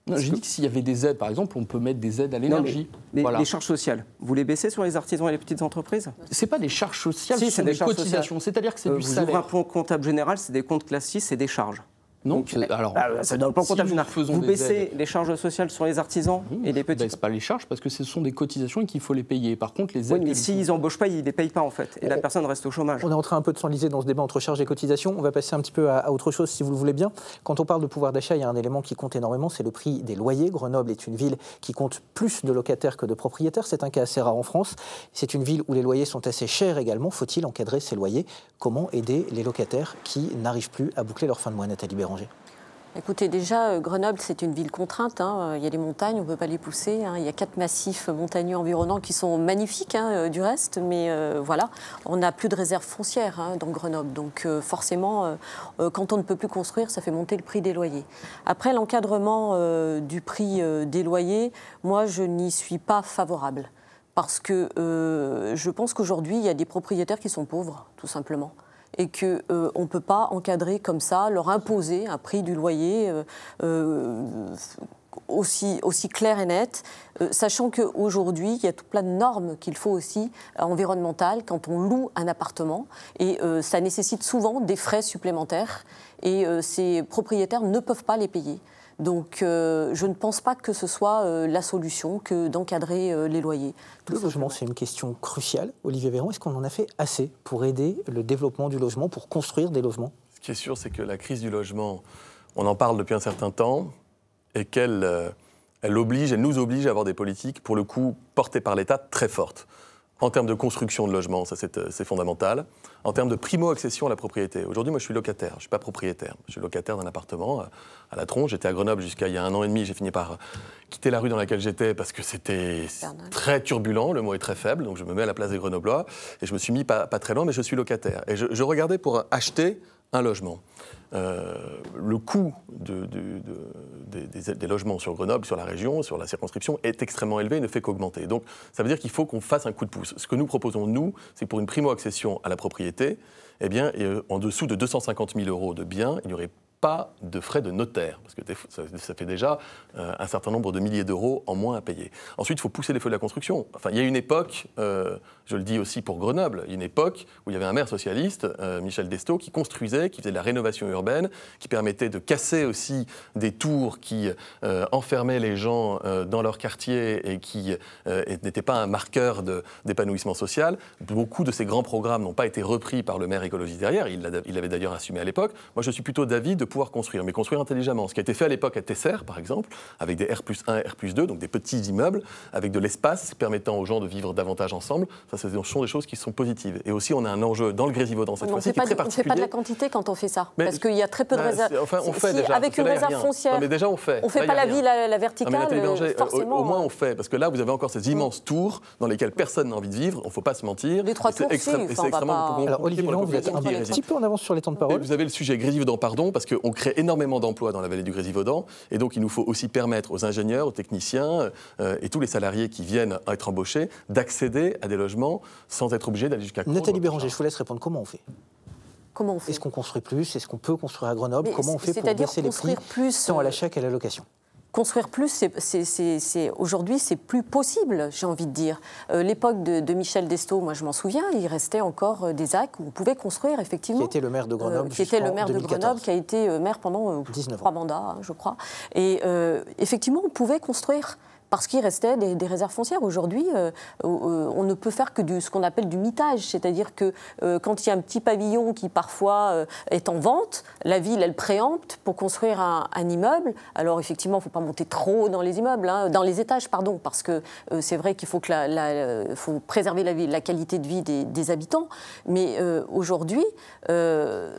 Non, j'ai dit que s'il y avait des aides, par exemple, on peut mettre des aides à l'énergie. Les charges sociales, vous les baissez sur les artisans et les petites entreprises? C'est pas des charges sociales, ce sont des cotisations. C'est-à-dire que c'est du salaire. Vous ouvrez un plan comptable général, c'est des comptes classe 6, c'est des charges. Non, alors, c'est dans le plan comptable général. Vous baissez les charges sociales sur les artisans et les petits. On ne baisse pas les charges parce que ce sont des cotisations et qu'il faut les payer. Par contre, les aides. Oui, mais s'ils n'embauchent pas, ils ne les payent pas en fait. Et la personne reste au chômage. On est en train un peu de s'enliser dans ce débat entre charges et cotisations. On va passer un petit peu à autre chose si vous le voulez bien. Quand on parle de pouvoir d'achat, il y a un élément qui compte énormément, c'est le prix des loyers. Grenoble est une ville qui compte plus de locataires que de propriétaires. C'est un cas assez rare en France. C'est une ville où les loyers sont assez chers également. Faut-il encadrer ces loyers? Comment aider les locataires qui n'arrivent plus à boucler leur fin de mois, Nathalie Béranger? Écoutez, déjà, Grenoble, c'est une ville contrainte. Il y a des montagnes, on ne peut pas les pousser. Il y a 4 massifs montagneux environnants qui sont magnifiques, du reste. Mais voilà, on n'a plus de réserve foncière dans Grenoble. Donc forcément, quand on ne peut plus construire, ça fait monter le prix des loyers. Après, l'encadrement du prix des loyers, moi, je n'y suis pas favorable. Parce que je pense qu'aujourd'hui, il y a des propriétaires qui sont pauvres, tout simplement. Et qu'on ne peut pas encadrer comme ça, leur imposer un prix du loyer aussi clair et net, sachant qu'aujourd'hui, il y a tout plein de normes qu'il faut aussi, environnementales, quand on loue un appartement. Et ça nécessite souvent des frais supplémentaires. Et ces propriétaires ne peuvent pas les payer. Donc je ne pense pas que ce soit la solution que d'encadrer les loyers. Le logement, c'est une question cruciale. Olivier Véran, est-ce qu'on en a fait assez pour aider le développement du logement, pour construire des logements? Ce qui est sûr, c'est que la crise du logement, on en parle depuis un certain temps, et qu'elle elle nous oblige à avoir des politiques, pour le coup, portées par l'État, très fortes. En termes de construction de logements, ça c'est fondamental. En termes de primo-accession à la propriété. Aujourd'hui, moi je suis locataire, je ne suis pas propriétaire. Je suis locataire d'un appartement à la Tronche. J'étais à Grenoble jusqu'à il y a 1 an et demi. J'ai fini par quitter la rue dans laquelle j'étais parce que c'était très turbulent, le mot est très faible. Donc je me mets à la place des Grenoblois et je me suis mis pas très loin, mais je suis locataire. Et je regardais pour acheter un logement. Le coût des logements sur Grenoble, sur la région, sur la circonscription, est extrêmement élevé et ne fait qu'augmenter. Donc, ça veut dire qu'il faut qu'on fasse un coup de pouce. Ce que nous proposons, nous, c'est pour une primo-accession à la propriété, eh bien, en dessous de 250 000 € de biens, il n'y aurait pas de frais de notaire, parce que ça fait déjà un certain nombre de milliers d'euros en moins à payer. Ensuite, il faut pousser les feux de la construction. Enfin, il y a une époque, je le dis aussi pour Grenoble, il y a une époque où il y avait un maire socialiste, Michel Destaut, qui construisait, qui faisait de la rénovation urbaine, qui permettait de casser aussi des tours qui enfermaient les gens dans leur quartier et qui n'étaient pas un marqueur d'épanouissement social. Beaucoup de ces grands programmes n'ont pas été repris par le maire écologiste derrière, il l'avait d'ailleurs assumé à l'époque. Moi, je suis plutôt d'avis de pouvoir construire, mais construire intelligemment. Ce qui a été fait à l'époque à Tesser, par exemple, avec des R+1, R+2, donc des petits immeubles, avec de l'espace permettant aux gens de vivre davantage ensemble, ça, ce sont des choses qui sont positives. Et aussi, on a un enjeu dans le Grésivaudan cette fois-ci qui est très particulier. On ne fait pas de la quantité quand on fait ça, parce qu'il y a très peu de réserves. Enfin, on fait déjà. Avec une réserve foncière, non, mais déjà, on fait. On ne fait pas la ville à la verticale, forcément. Au moins, on fait, parce que là, vous avez encore ces immenses tours dans lesquels personne n'a envie de vivre, il ne faut pas se mentir. Les 3 tours, c'est extrêmement compliqué. Alors, Olivier Véran, vous êtes un petit peu en avance sur les temps de parole. Vous avez le sujet Grésivaudan, pardon, parce qu'on crée énormément d'emplois dans la vallée du Grésivaudan, et donc il nous faut aussi permettre aux ingénieurs, aux techniciens et tous les salariés qui viennent à être embauchés d'accéder à des logements sans être obligés d'aller jusqu'à... Nathalie Béranger, je vous laisse répondre. Comment on fait? Comment on fait? Est-ce qu'on construit plus? Est-ce qu'on peut construire à Grenoble? Comment on fait pour baisser les prix tant à l'achat qu'à la location? construire plus, aujourd'hui, c'est plus possible, j'ai envie de dire. L'époque de Michel Destaut, moi je m'en souviens, il restait encore des ZAC où on pouvait construire, effectivement. Qui était le maire de Grenoble qui était le maire 2014. de Grenoble, qui a été maire pendant 3 mandats, je crois. Et effectivement, on pouvait construire. Parce qu'il restait des réserves foncières. Aujourd'hui, on ne peut faire que ce qu'on appelle du mitage. C'est-à-dire que quand il y a un petit pavillon qui parfois est en vente, la ville, elle préempte pour construire un immeuble. Alors effectivement, il ne faut pas monter trop dans les immeubles, dans les étages, pardon, parce que c'est vrai qu'il faut, faut préserver la qualité de vie des habitants. Mais aujourd'hui, la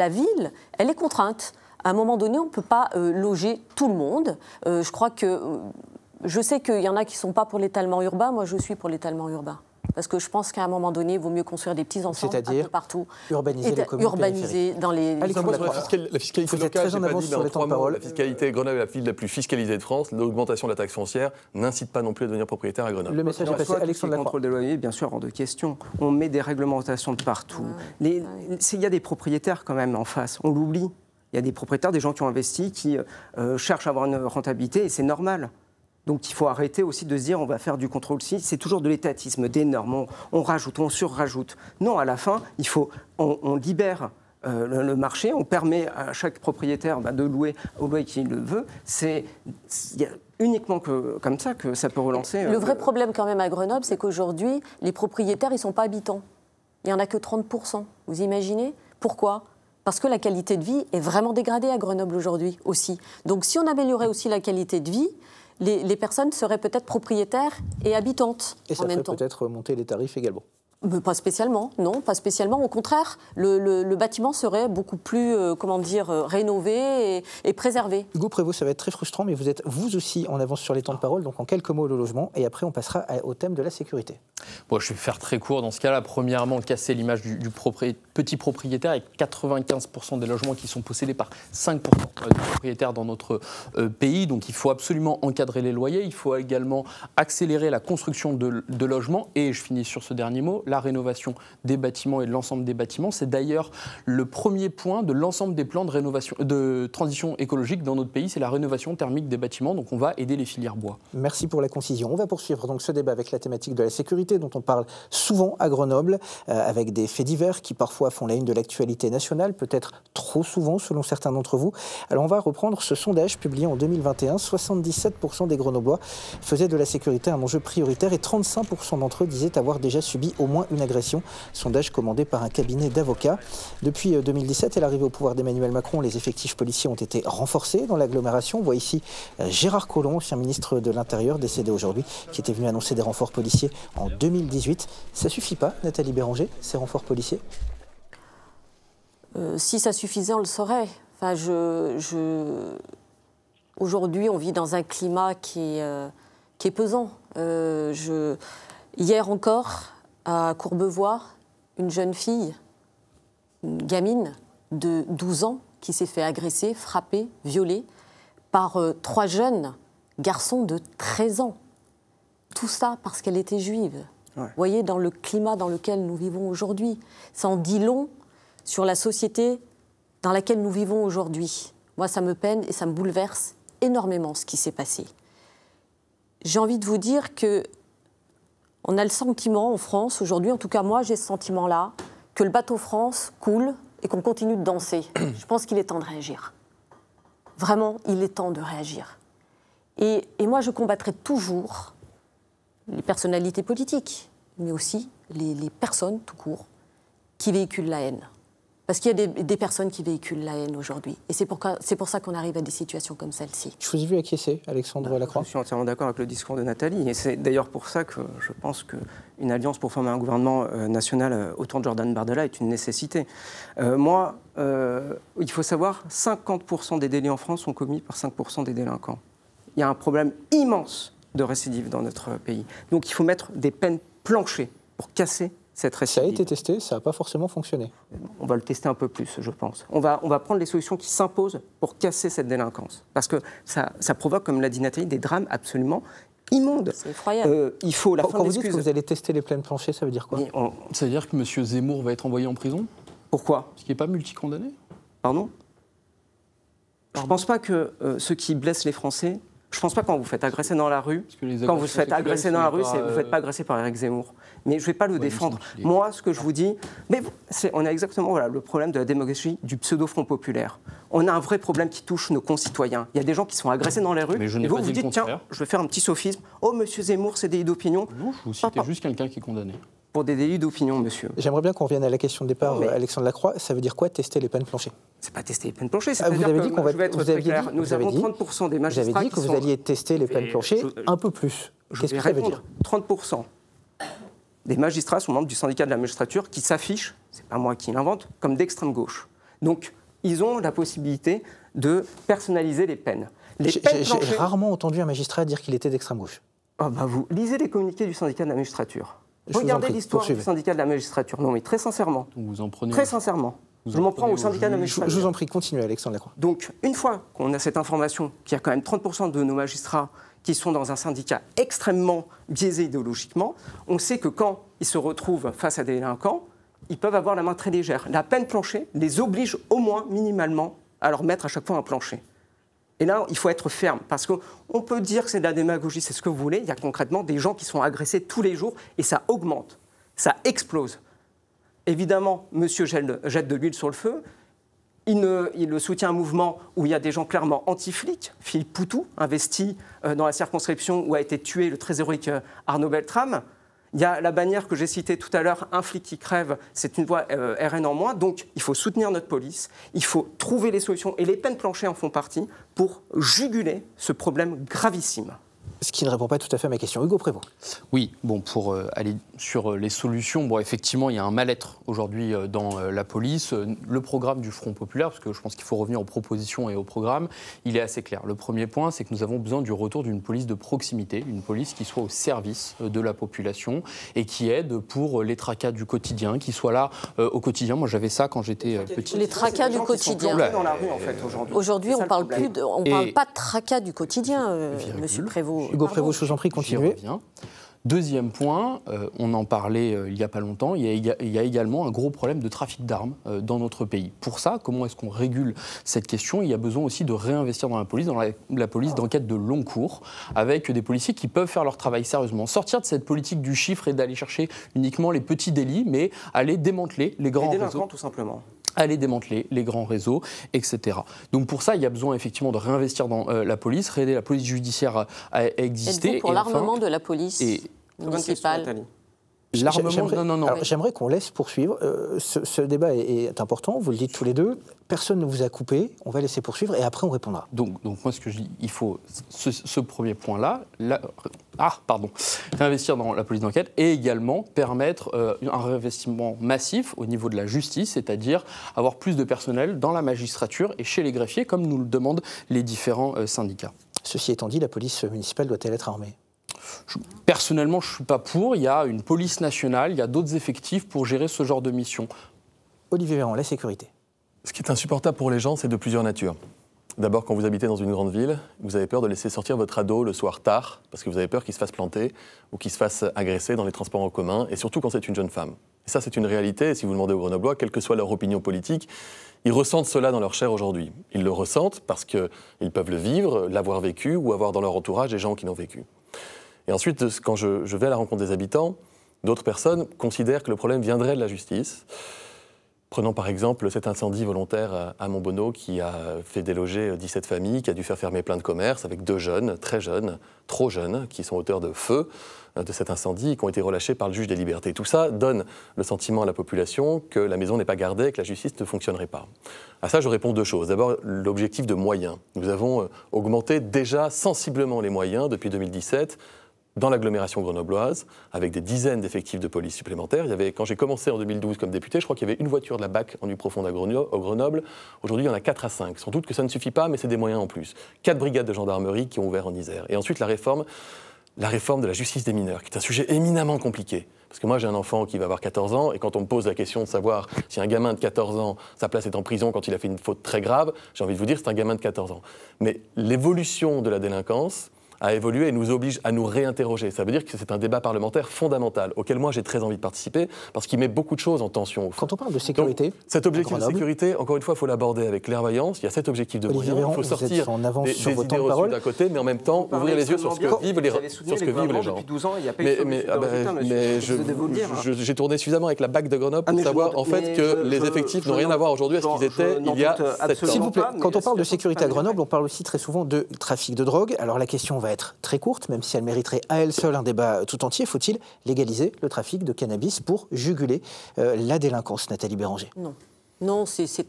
ville, elle est contrainte. À un moment donné, on ne peut pas loger tout le monde. Je sais qu'il y en a qui ne sont pas pour l'étalement urbain. Moi, je suis pour l'étalement urbain. Parce que je pense qu'à un moment donné, il vaut mieux construire des petits ensembles un peu partout. Urbaniser les communes périphériques. Dans les... La fiscalité locale, j'ai pas dit, mais en 3 mots, la fiscalité, Grenoble est la ville la plus fiscalisée de France. L'augmentation de la taxe foncière n'incite pas non plus à devenir propriétaire à Grenoble. Le message est passé. Alexandre Lacroix. Le contrôle des loyers, bien sûr, hors de question. On met des réglementations de partout. Il y a des propriétaires quand même en face, on l'oublie. Il y a des propriétaires, des gens qui ont investi, qui cherchent à avoir une rentabilité, et c'est normal. Donc il faut arrêter aussi de se dire on va faire du contrôle. C'est toujours de l'étatisme, des normes, on rajoute, on surrajoute. Non, à la fin, on libère le marché, on permet à chaque propriétaire de louer au loyer qu'il le veut. C'est uniquement comme ça que ça peut relancer. Le vrai problème quand même à Grenoble, c'est qu'aujourd'hui, les propriétaires, ils ne sont pas habitants. Il n'y en a que 30%. Vous imaginez ? Pourquoi ? Parce que la qualité de vie est vraiment dégradée à Grenoble aujourd'hui aussi. Donc si on améliorait aussi la qualité de vie, les personnes seraient peut-être propriétaires et habitantes et en même temps. Et ça ferait peut-être monter les tarifs également. Pas spécialement, non, pas spécialement. Au contraire, le bâtiment serait beaucoup plus, rénové et préservé. Hugo Prévost, ça va être très frustrant, mais vous êtes vous aussi en avance sur les temps de parole, donc en quelques mots le logement, et après on passera au thème de la sécurité. Bon, je vais faire très court dans ce cas-là. Premièrement, casser l'image du petit propriétaire, avec 95% des logements qui sont possédés par 5% de propriétaires dans notre pays. Donc il faut absolument encadrer les loyers, il faut également accélérer la construction de logements, et je finis sur ce dernier mot, la rénovation des bâtiments et de l'ensemble des bâtiments. C'est d'ailleurs le premier point de l'ensemble des plans de transition écologique dans notre pays, c'est la rénovation thermique des bâtiments. Donc on va aider les filières bois. Merci pour la concision. On va poursuivre donc ce débat avec la thématique de la sécurité dont on parle souvent à Grenoble, avec des faits divers qui parfois font la une de l'actualité nationale, peut-être trop souvent selon certains d'entre vous. Alors on va reprendre ce sondage publié en 2021. 77% des Grenoblois faisaient de la sécurité un enjeu prioritaire et 35% d'entre eux disaient avoir déjà subi au moins une agression. Sondage commandé par un cabinet d'avocats. Depuis 2017 et l'arrivée au pouvoir d'Emmanuel Macron, les effectifs policiers ont été renforcés dans l'agglomération. On voit ici Gérard Collomb, ancien ministre de l'Intérieur, décédé aujourd'hui, qui était venu annoncer des renforts policiers en 2018. Ça suffit pas, Nathalie Béranger, ces renforts policiers ? Si ça suffisait, on le saurait. Enfin, aujourd'hui, on vit dans un climat qui est pesant. Hier encore, à Courbevoie, une jeune fille, une gamine de 12 ans, qui s'est fait agresser, frapper, violer par 3 jeunes garçons de 13 ans. Tout ça parce qu'elle était juive. Ouais. Vous voyez, dans le climat dans lequel nous vivons aujourd'hui, ça en dit long sur la société dans laquelle nous vivons aujourd'hui. Moi, ça me peine et ça me bouleverse énormément ce qui s'est passé. J'ai envie de vous dire que on a le sentiment en France, aujourd'hui, en tout cas moi j'ai ce sentiment-là, que le bateau France coule et qu'on continue de danser. Je pense qu'il est temps de réagir. Vraiment, il est temps de réagir. Et moi je combattrai toujours les personnalités politiques, mais aussi les personnes tout court qui véhiculent la haine. Parce qu'il y a des personnes qui véhiculent la haine aujourd'hui. Et c'est pour ça qu'on arrive à des situations comme celle-ci. Je vous ai vu acquiescer, Alexandre Lacroix. Je suis entièrement d'accord avec le discours de Nathalie. Et c'est d'ailleurs pour ça que je pense qu'une alliance pour former un gouvernement national autour de Jordan Bardella est une nécessité. Il faut savoir, 50% des délits en France sont commis par 5% des délinquants. Il y a un problème immense de récidive dans notre pays. Donc il faut mettre des peines planchées pour casser cette récidive. Ça a été testé, ça n'a pas forcément fonctionné. On va le tester un peu plus, je pense. On va prendre les solutions qui s'imposent pour casser cette délinquance. Parce que ça provoque, comme l'a dit Nathalie, des drames absolument immondes. C'est effroyable. Il faut la fin Quand de vous dites que vous allez tester les peines planchées, ça veut dire quoi ? Ça veut dire que M. Zemmour va être envoyé en prison ? Pourquoi ? Parce qu'il n'est pas multicondamné ? Pardon ? Je ne pense pas que ceux qui blessent les Français, je ne pense pas quand vous faites agresser dans la rue, quand vous faites agresser dans la rue, vous ne faites pas agresser par Éric Zemmour. Mais je ne vais pas le défendre. Moi, ce que je vous dis, on a exactement le problème de la démagogie du pseudo-front populaire. On a un vrai problème qui touche nos concitoyens. Il y a des gens qui sont agressés dans les rues, et vous vous dites, tiens, je vais faire un petit sophisme. Oh, monsieur Zemmour, c'est des délits d'opinion. Non, je vous citais juste quelqu'un qui est condamné. Pour des délits d'opinion, monsieur. J'aimerais bien qu'on revienne à la question de départ, Alexandre Lacroix. Ça veut dire quoi, tester les peines planchées? C'est pas tester les peines planchées, c'est vous avez dit qu'on va être très clair. Nous avons 30% des magistrats. Vous avez dit que vous alliez tester les peines planchées un peu plus. Qu'est-ce que ça veut dire? 30% des magistrats sont membres du syndicat de la magistrature qui s'affichent, c'est pas moi qui l'invente, comme d'extrême gauche. Donc, ils ont la possibilité de personnaliser les peines. J'ai rarement entendu un magistrat dire qu'il était d'extrême gauche. Vous lisez les communiqués du syndicat de la magistrature. Regardez l'histoire du syndicat de la magistrature. Non, mais très sincèrement. Vous en prenez. Très sincèrement. Je m'en prends au syndicat de la magistrature. Je vous en prie, continuez, Alexandre Lacroix. Donc, une fois qu'on a cette information, qu'il y a quand même 30% de nos magistrats qui sont dans un syndicat extrêmement biaisé idéologiquement, on sait que quand ils se retrouvent face à des délinquants, ils peuvent avoir la main très légère. La peine plancher les oblige au moins minimalement à leur mettre à chaque fois un plancher. Et là, il faut être ferme, parce qu'on peut dire que c'est de la démagogie, c'est ce que vous voulez. Il y a concrètement des gens qui sont agressés tous les jours, et ça augmente, ça explose. Évidemment, monsieur jette de l'huile sur le feu. Il soutient un mouvement où il y a des gens clairement anti-flics. Philippe Poutou, investi dans la circonscription où a été tué le très héroïque Arnaud Beltrame. Il y a la bannière que j'ai citée tout à l'heure, un flic qui crève, c'est une voix RN en moins. Donc, il faut soutenir notre police, il faut trouver les solutions, et les peines planchées en font partie, pour juguler ce problème gravissime. Ce qui ne répond pas tout à fait à ma question. Hugo Prévost. Oui, pour aller sur les solutions, effectivement, il y a un mal-être aujourd'hui dans la police. Le programme du Front populaire, parce que je pense qu'il faut revenir aux propositions et au programme, il est assez clair. Le premier point, c'est que nous avons besoin du retour d'une police de proximité, une police qui soit au service de la population et qui aide pour les tracas du quotidien, qui soit là au quotidien. Moi, j'avais ça quand j'étais petit. Les tracas du quotidien. Dans la rue, en fait, aujourd'hui, on parle plus on parle pas de tracas du quotidien, monsieur Prévost. Hugo Prévost, je vous en prie, continuez. Deuxième point, on en parlait il n'y a pas longtemps, il y a également un gros problème de trafic d'armes dans notre pays. Pour ça, comment est-ce qu'on régule cette question? Il y a besoin aussi de réinvestir dans la police d'enquête de long cours, avec des policiers qui peuvent faire leur travail sérieusement. Sortir de cette politique du chiffre et d'aller chercher uniquement les petits délits, mais aller démanteler les grands réseaux. Tout simplement. Aller démanteler les grands réseaux, etc. Donc pour ça, il y a besoin effectivement de réinvestir dans la police, aider la police judiciaire à exister. Êtes-vous pour l'armement de la police municipale? J'aimerais qu'on laisse poursuivre. Ce débat est important, vous le dites tous les deux. Personne ne vous a coupé, on va laisser poursuivre et après on répondra. Donc moi ce que je dis, il faut ce premier point-là, réinvestir dans la police d'enquête et également permettre un réinvestissement massif au niveau de la justice, c'est-à-dire avoir plus de personnel dans la magistrature et chez les greffiers comme nous le demandent les différents syndicats. Ceci étant dit, la police municipale doit-elle être armée ? Personnellement, je ne suis pas pour. Il y a une police nationale, il y a d'autres effectifs pour gérer ce genre de mission. Olivier Véran, la sécurité. Ce qui est insupportable pour les gens, c'est de plusieurs natures. D'abord, quand vous habitez dans une grande ville, vous avez peur de laisser sortir votre ado le soir tard, parce que vous avez peur qu'il se fasse planter ou qu'il se fasse agresser dans les transports en commun, et surtout quand c'est une jeune femme. Et ça, c'est une réalité, et si vous demandez aux Grenoblois, quelle que soit leur opinion politique, ils ressentent cela dans leur chair aujourd'hui. Ils le ressentent parce qu'ils peuvent le vivre, l'avoir vécu, ou avoir dans leur entourage des gens qui l'ont vécu. Et ensuite, quand je vais à la rencontre des habitants, d'autres personnes considèrent que le problème viendrait de la justice. Prenons par exemple cet incendie volontaire à Montbonneau qui a fait déloger 17 familles, qui a dû faire fermer plein de commerces avec 2 jeunes, très jeunes, trop jeunes, qui sont auteurs de feu de cet incendie et qui ont été relâchés par le juge des libertés. Tout ça donne le sentiment à la population que la maison n'est pas gardée et que la justice ne fonctionnerait pas. À ça, je réponds 2 choses. D'abord, l'objectif de moyens. Nous avons augmenté déjà sensiblement les moyens depuis 2017 dans l'agglomération grenobloise, avec des dizaines d'effectifs de police supplémentaires. Quand j'ai commencé en 2012 comme député, je crois qu'il y avait une voiture de la BAC en nuit profonde à Grenoble. Aujourd'hui, il y en a 4 à 5. Sans doute que ça ne suffit pas, mais c'est des moyens en plus. 4 brigades de gendarmerie qui ont ouvert en Isère. Et ensuite, la réforme de la justice des mineurs, qui est un sujet éminemment compliqué. Parce que moi, j'ai un enfant qui va avoir 14 ans, et quand on me pose la question de savoir si un gamin de 14 ans, sa place est en prison quand il a fait une faute très grave, j'ai envie de vous dire que c'est un gamin de 14 ans. Mais l'évolution de la délinquance à évoluer et nous oblige à nous réinterroger. Ça veut dire que c'est un débat parlementaire fondamental, auquel moi j'ai très envie de participer, parce qu'il met beaucoup de choses en tension. Quand on parle de sécurité, donc, cet objectif de sécurité, encore une fois, il faut l'aborder avec clairvoyance. Il y a cet objectif de moyens. Il faut sortir des idées reçues d'un côté, mais en même temps ouvrir les yeux sur ce que vivent les gens. Depuis 12 ans, il n'y a pas j'ai tourné suffisamment avec la BAC de Grenoble pour savoir en fait que les effectifs n'ont rien à voir aujourd'hui à ce qu'ils étaient il y a 7 ans. S'il vous plaît, quand on parle de sécurité à Grenoble, on parle aussi très souvent de trafic de drogue. Alors la question va être très courte, même si elle mériterait à elle seule un débat tout entier. Faut-il légaliser le trafic de cannabis pour juguler la délinquance, Nathalie Béranger? Non. Non, c'est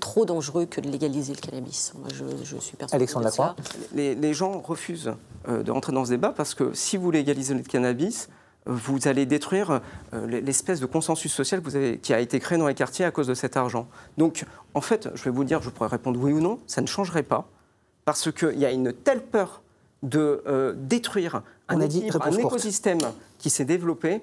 trop dangereux que de légaliser le cannabis. Moi, je suis persuadée. Alexandre Lacroix. Les gens refusent de rentrer dans ce débat parce que si vous légalisez le cannabis, vous allez détruire l'espèce de consensus social qui a été créé dans les quartiers à cause de cet argent. Donc, en fait, je vais vous dire, je pourrais répondre oui ou non, ça ne changerait pas parce qu'il y a une telle peur de détruire un écosystème qui s'est développé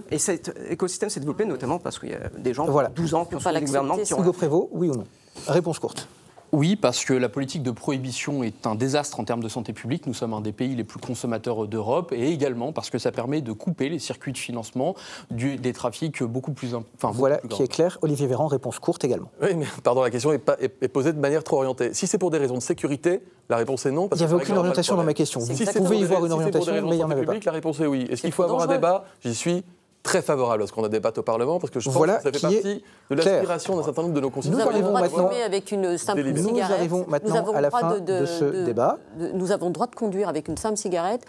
et cet écosystème s'est développé notamment parce qu'il y a des gens de 12 ans qui ont suivi le gouvernement qui ont... Hugo Prévost, oui ou non? Réponse courte. Oui, parce que la politique de prohibition est un désastre en termes de santé publique. Nous sommes un des pays les plus consommateurs d'Europe et également parce que ça permet de couper les circuits de financement des trafics beaucoup plus... Voilà qui est clair. Olivier Véran, réponse courte également. Oui, mais pardon, la question est posée de manière trop orientée. Si c'est pour des raisons de sécurité, la réponse est non. Il n'y avait aucune orientation dans ma question. Vous pouvez y voir une orientation, mais il n'y en avait pas. La réponse est oui. Est-ce qu'il faut avoir un débat? J'y suis très favorable à ce qu'on a débatté au Parlement, parce que je pense que ça fait partie de l'aspiration d'un certain nombre de nos concitoyens. Nous arrivons maintenant avec une simple cigarette. Nous arrivons maintenant à la fin de ce débat. Nous avons le droit de conduire avec une simple cigarette.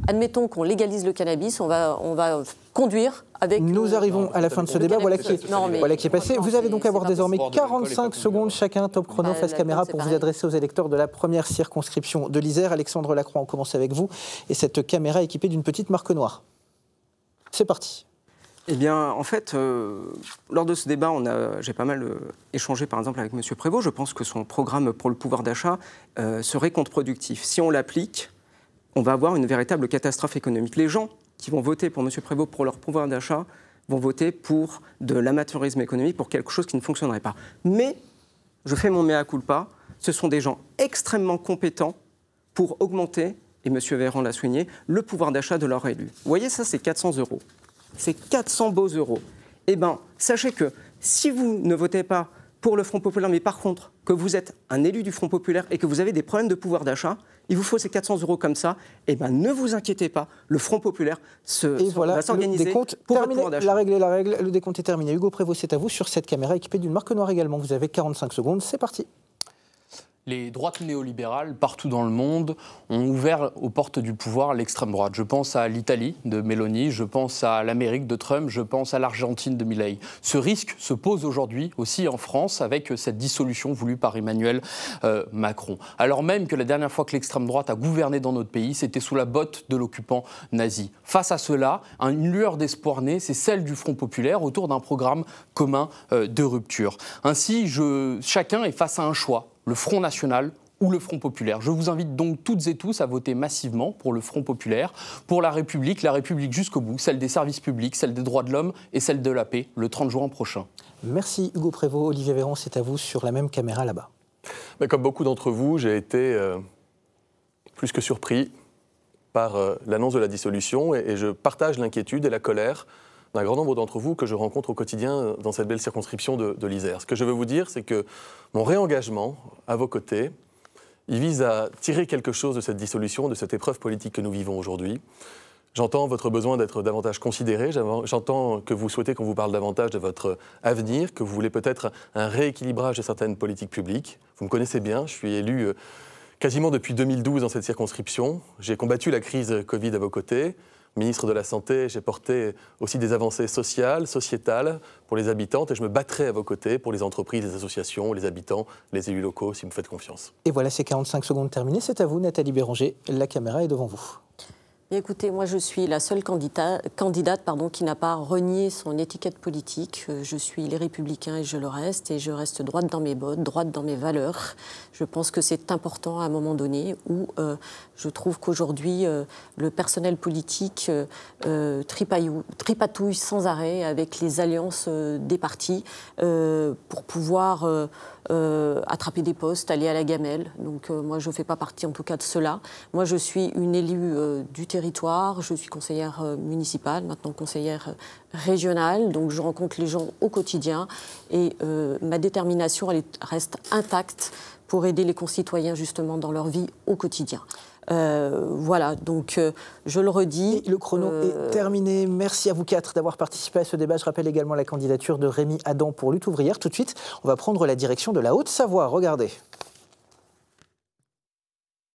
Admettons qu'on légalise le cannabis, on va conduire avec... Nous arrivons à la fin de ce débat, voilà qui est passé. Vous allez donc avoir désormais 45 secondes chacun, top chrono, face caméra, pour vous adresser aux électeurs de la première circonscription de l'Isère. Alexandre Lacroix, on commence avec vous. Et cette caméra équipée d'une petite marque noire. C'est parti. Eh bien, en fait, lors de ce débat, j'ai pas mal échangé, par exemple, avec M. Prévost. Je pense que son programme pour le pouvoir d'achat serait contre-productif. Si on l'applique, on va avoir une véritable catastrophe économique. Les gens qui vont voter pour M. Prévost pour leur pouvoir d'achat vont voter pour de l'amateurisme économique, pour quelque chose qui ne fonctionnerait pas. Mais, je fais mon mea culpa, ce sont des gens extrêmement compétents pour augmenter, et M. Véran l'a souligné, le pouvoir d'achat de leurs élus. Vous voyez, ça, c'est 400 €. C'est 400 beaux euros. Eh bien, sachez que si vous ne votez pas pour le Front populaire, mais par contre, que vous êtes un élu du Front populaire et que vous avez des problèmes de pouvoir d'achat, il vous faut ces 400 € comme ça, eh bien, ne vous inquiétez pas, le Front populaire va s'organiser pour le pouvoir d'achat. La règle est la règle, le décompte est terminé. Hugo Prévost, c'est à vous sur cette caméra équipée d'une marque noire également. Vous avez 45 secondes, c'est parti. Les droites néolibérales, partout dans le monde, ont ouvert aux portes du pouvoir l'extrême droite. Je pense à l'Italie de Meloni, je pense à l'Amérique de Trump, je pense à l'Argentine de Milei. Ce risque se pose aujourd'hui aussi en France avec cette dissolution voulue par Emmanuel Macron. Alors même que la dernière fois que l'extrême droite a gouverné dans notre pays, c'était sous la botte de l'occupant nazi. Face à cela, une lueur d'espoir née, c'est celle du Front populaire autour d'un programme commun de rupture. Ainsi, chacun est face à un choix. Le Front national ou le Front populaire. Je vous invite donc toutes et tous à voter massivement pour le Front populaire, pour la République jusqu'au bout, celle des services publics, celle des droits de l'homme et celle de la paix, le 30 juin prochain. Merci Hugo Prévost. Olivier Véran, c'est à vous sur la même caméra là-bas. Comme beaucoup d'entre vous, j'ai été plus que surpris par l'annonce de la dissolution et je partage l'inquiétude et la colère d'un grand nombre d'entre vous que je rencontre au quotidien dans cette belle circonscription de l'Isère. Ce que je veux vous dire, c'est que mon réengagement à vos côtés, il vise à tirer quelque chose de cette dissolution, de cette épreuve politique que nous vivons aujourd'hui. J'entends votre besoin d'être davantage considéré, j'entends que vous souhaitez qu'on vous parle davantage de votre avenir, que vous voulez peut-être un rééquilibrage de certaines politiques publiques. Vous me connaissez bien, je suis élu quasiment depuis 2012 dans cette circonscription. J'ai combattu la crise Covid à vos côtés. Ministre de la Santé, j'ai porté aussi des avancées sociales, sociétales pour les habitantes et je me battrai à vos côtés pour les entreprises, les associations, les habitants, les élus locaux, si vous me faites confiance. Et voilà, ces 45 secondes terminées. C'est à vous, Nathalie Béranger. La caméra est devant vous. Écoutez, moi je suis la seule candidate qui n'a pas renié son étiquette politique. Je suis Les Républicains et je reste droite dans mes bottes, droite dans mes valeurs. Je pense que c'est important à un moment donné où je trouve qu'aujourd'hui le personnel politique tripatouille sans arrêt avec les alliances des partis pour pouvoir attraper des postes, aller à la gamelle. Donc moi je ne fais pas partie en tout cas de cela. Moi je suis une élue du territoire, je suis conseillère municipale, maintenant conseillère régionale, donc je rencontre les gens au quotidien et ma détermination reste intacte pour aider les concitoyens justement dans leur vie au quotidien. Voilà, donc je le redis. Et le chrono est terminé. Merci à vous quatre d'avoir participé à ce débat. Je rappelle également la candidature de Rémi Adam pour Lutte ouvrière. Tout de suite, on va prendre la direction de la Haute-Savoie. Regardez.